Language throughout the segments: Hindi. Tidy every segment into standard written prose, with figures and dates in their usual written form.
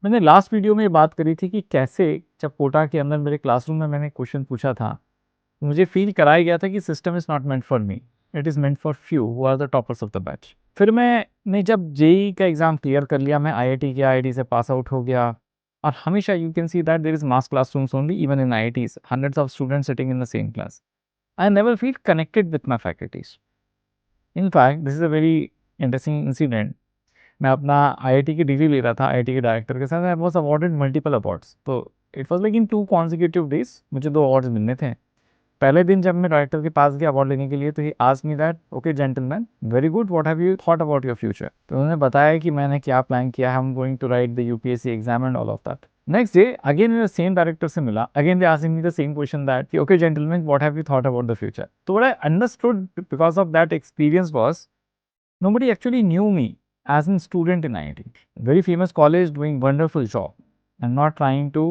मैंने लास्ट वीडियो में ये बात करी थी कि कैसे जब कोटा के अंदर मेरे क्लासरूम में मैंने क्वेश्चन पूछा था, तो मुझे फील कराया गया था कि system is not meant for me, it is meant for few who are the toppers of the batch. फिर मैंने जब जेईई का एग्ज़ाम क्लियर कर लिया, मैं आईआईटी किया, आईआईटी से पास आउट हो गया और हमेशा you can see that there is mass classrooms only even in IITs, hundreds of students sitting in the same class. I never feel connected with my faculties. In fact this is a very interesting incident. मैं अपना आईआईटी की डिग्री ले रहा था आईआईटी के डायरेक्टर के साथ। I was awarded multiple awards. तो it was like in 2 consecutive days मुझे 2 अवार्ड्स मिलने थे। पहले दिन जब मैं डायरेक्टर के पास गया अवार्ड लेने के लिए, तो he asked me that, okay gentleman, very good, what have you thought about your future? तो उन्होंने बताया कि मैंने क्या प्लान किया है, I am going to write the UPSC exam and all of that. Next day again मेरे सेम डायरेक्टर से मिला, again they asking me the same question that, okay gentleman, what have you thought about the future? तो what I understood because of that experience was nobody actually knew me as a student in IIT. Very famous college doing wonderful job and not trying to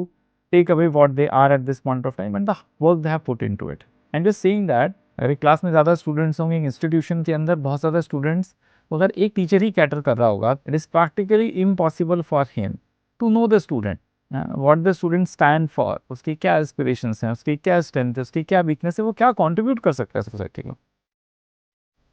take away what they are at this point of time and the work they have put into it. And just saying that अगर क्लास में ज़्यादा स्टूडेंट्स होंगे, इंस्टीट्यूशन के अंदर बहुत ज़्यादा स्टूडेंट्स, तो अगर एक टीचर ही कैटर कर रहा होगा, it is practically impossible for him to know the student, what the student stand for, उसकी क्या एस्पिरेशंस हैं, उसकी क्या स्ट्रेंथ है, उसकी क्या वीकनेस है, वो क्या कॉन्ट्रीब्यूट कर सकता है सोसाइटी को।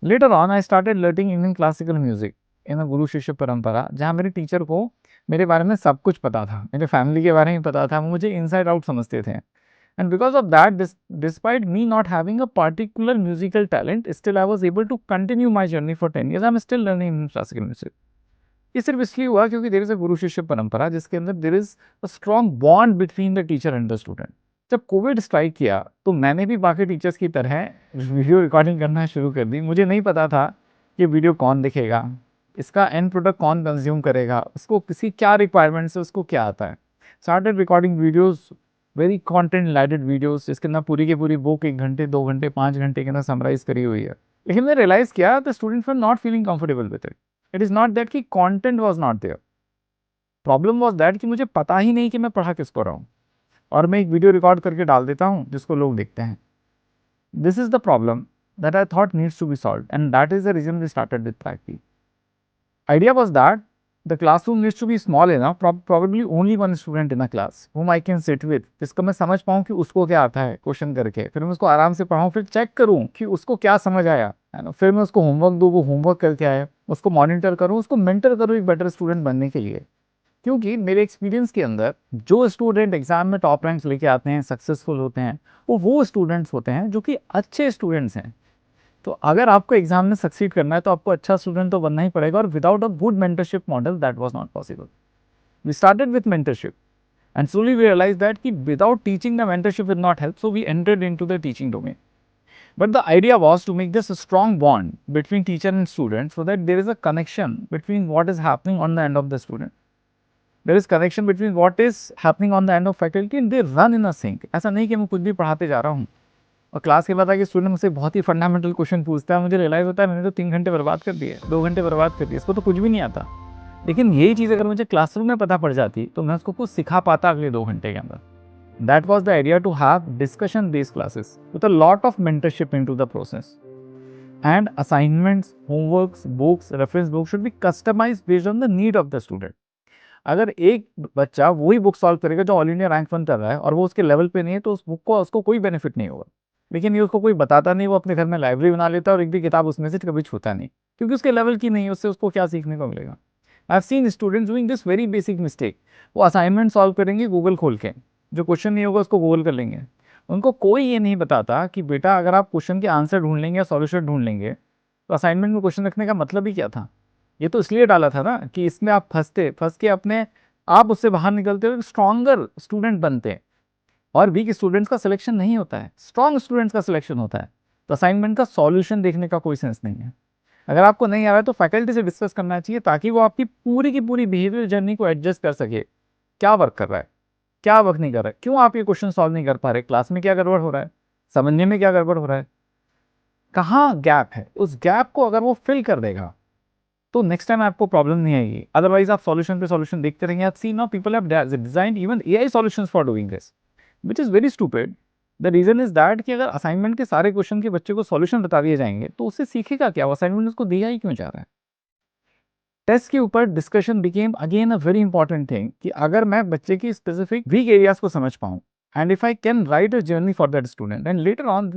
Later on I started learning Indian classical music in a guru shishya परंपरा, जहाँ मेरे टीचर को मेरे बारे में सब कुछ पता था, मेरे फैमिली के बारे में पता था, वो मुझे इनसाइड आउट समझते थे। And because of that, despite me not having a particular musical talent, still I was able to continue my journey for 10 years। I am still learning Indian classical music. ये सिर्फ इसलिए हुआ क्योंकि देयर इज अ गुरु शिष्य परंपरा जिसके अंदर there is a strong bond between the teacher and the student. जब कोविड स्ट्राइक किया तो मैंने भी बाकी टीचर्स की तरह वीडियो रिकॉर्डिंग करना शुरू कर दी। मुझे नहीं पता था कि वीडियो कौन देखेगा, इसका एंड प्रोडक्ट कौन कंज्यूम करेगा, उसको किसी क्या रिक्वायरमेंट्स है, उसको क्या आता है। Started recording videos, very content lighted videos, जिसके अंदर पूरी की पूरी बुक 1 घंटे 2 घंटे 5 घंटे के अंदर समराइज करी हुई है। लेकिन मैंने रियलाइज किया the students were not feeling comfortable with it. It is not that कि content was not there, problem was that कि मुझे पता ही नहीं कि मैं पढ़ा किसको रहा हूँ, और मैं एक वीडियो रिकॉर्ड करके डाल देता हूँ जिसको लोग देखते हैं। This is the problem that I thought needs to be solved and that is the reason we started with practice. Idea was that the classroom needs to be small enough, probably only one student in a class whom I can sit with, जिसको मैं समझ पाऊँ कि उसको क्या आता है क्वेश्चन करके, फिर मैं उसको आराम से पढ़ाऊँ, फिर चेक करूँ कि उसको क्या समझ आया है ना, फिर मैं उसको होमवर्क दूँ, वो होमवर्क करके आए, उसको मॉनिटर करूँ, उसको मेंटर करूँ एक बेटर स्टूडेंट बनने के लिए। क्योंकि मेरे एक्सपीरियंस के अंदर जो स्टूडेंट एग्जाम में टॉप रैंक्स लेके आते हैं, सक्सेसफुल होते हैं, वो स्टूडेंट्स होते हैं जो कि अच्छे स्टूडेंट्स हैं। तो अगर आपको एग्जाम में सक्सीड करना है तो आपको अच्छा स्टूडेंट तो बनना ही पड़ेगा, और without a good mentorship model that was not possible. We started with mentorship and slowly we realized that कि without teaching the mentorship will not help, so we entered into the teaching domain. But the idea was to make this a strong bond between teacher and student so that there is a connection between what is happening on the end of the student. There is connection between what is happening on the end of faculty and they run in a sync. ऐसा नहीं कि मैं कुछ भी पढ़ाते जा रहा हूँ और क्लास के बाद आके स्टूडेंट मुझसे बहुत ही फंडामेंटल क्वेश्चन पूछता है, मुझे रियलाइज़ होता है मैंने तो 3 घंटे बर्बाद कर दिए, 2 घंटे बर्बाद कर दिए, इसको तो कुछ भी नहीं आता। लेकिन यही चीज़ अगर मुझे क्लासरूम में पता पड़ जाती तो मैं उसको कुछ सिखा पाता अगले 2 घंटे के अंदर। That was the idea, to have discussion based classes with a lot of mentorship into the process, and assignments, homeworks, books, reference book should be customised based on the need of the student. अगर एक बच्चा वही बुक सॉल्व करेगा जो ऑल इंडिया रैंक 1 कर रहा है और वो उसके लेवल पे नहीं है, तो उस बुक को उसको कोई बेनिफिट नहीं होगा। लेकिन ये उसको कोई बताता नहीं, वो अपने घर में लाइब्रेरी बना लेता है और एक भी किताब उसमें से कभी छूता नहीं, क्योंकि उसके लेवल की नहीं है, उससे उसको क्या सीखने को मिलेगा। I have seen students doing this very basic mistake. वो असाइनमेंट सॉल्व करेंगे गूगल खोल के, जो क्वेश्चन नहीं होगा उसको गूगल कर लेंगे। उनको कोई ये नहीं बताता कि बेटा अगर आप क्वेश्चन के आंसर ढूंढ लेंगे या सॉल्यूशन ढूंढ लेंगे तो असाइनमेंट में क्वेश्चन रखने का मतलब ही क्या था। ये तो इसलिए डाला था ना कि इसमें आप फंस के अपने आप उससे बाहर निकलते हो, स्ट्रॉन्गर स्टूडेंट बनते हैं। और वीक स्टूडेंट्स का सिलेक्शन नहीं होता है, स्ट्रॉन्ग स्टूडेंट्स का सिलेक्शन होता है। तो असाइनमेंट का सॉल्यूशन देखने का कोई सेंस नहीं है। अगर आपको नहीं आ रहा है तो फैकल्टी से डिस्कस करना चाहिए, ताकि वो आपकी पूरी की पूरी बिहेवियर जर्नी को एडजस्ट कर सके। क्या वर्क कर रहा है, क्या वर्क नहीं कर रहा है, क्यों आप ये क्वेश्चन सॉल्व नहीं कर पा रहे, क्लास में क्या गड़बड़ हो रहा है, समझने में क्या गड़बड़ हो रहा है, कहाँ गैप है। उस गैप को अगर वो फिल कर देगा तो नेक्स्ट टाइम आपको प्रॉब्लम नहीं आएगी। अदरवाइज आप सॉल्यूशन पे सॉल्यूशन देखते रहेंगे। आप see now people have designed even AI solutions for doing this, which is very stupid. The reason is that कि अगर असाइनमेंट के सारे क्वेश्चन के बच्चे को सॉल्यूशन बता दिए जाएंगे तो उससे सीखेगा क्या, वो असाइनमेंट उसको दिया ही क्यों जा रहा है। टेस्ट के ऊपर discussion became again a very important thing कि अगर मैं बच्चे की स्पेसिफिक वीक एरियाज को समझ पाऊँ and if I can write a journey for that student and later on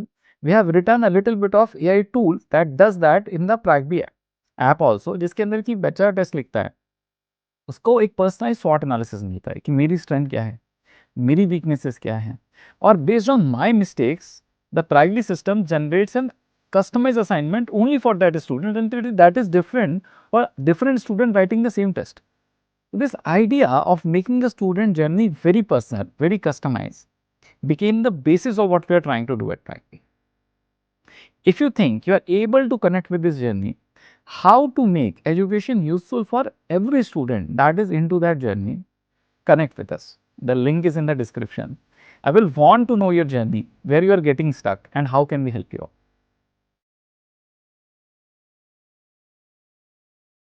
we have written a little bit of AI tool that does that in the प्रागबी ऐप ऑल्सो, जिसके अंदर की बच्चा टेस्ट लिखता है, उसको एक पर्सनलाइज स्वॉट एनालिसिस मिलता है कि मेरी स्ट्रेंथ क्या है, मेरी वीकनेसेस क्या हैं, और based on my mistakes the प्रागली system generates an customized assignment only for that student, and that is different for different student writing the same test. This idea of making the student journey very personal, very customized, became the basis of what we are trying to do at Practi. If you think you are able to connect with this journey, how to make education useful for every student that is into that journey, connect with us. The link is in the description. I will want to know your journey, where you are getting stuck, and how can we help you out.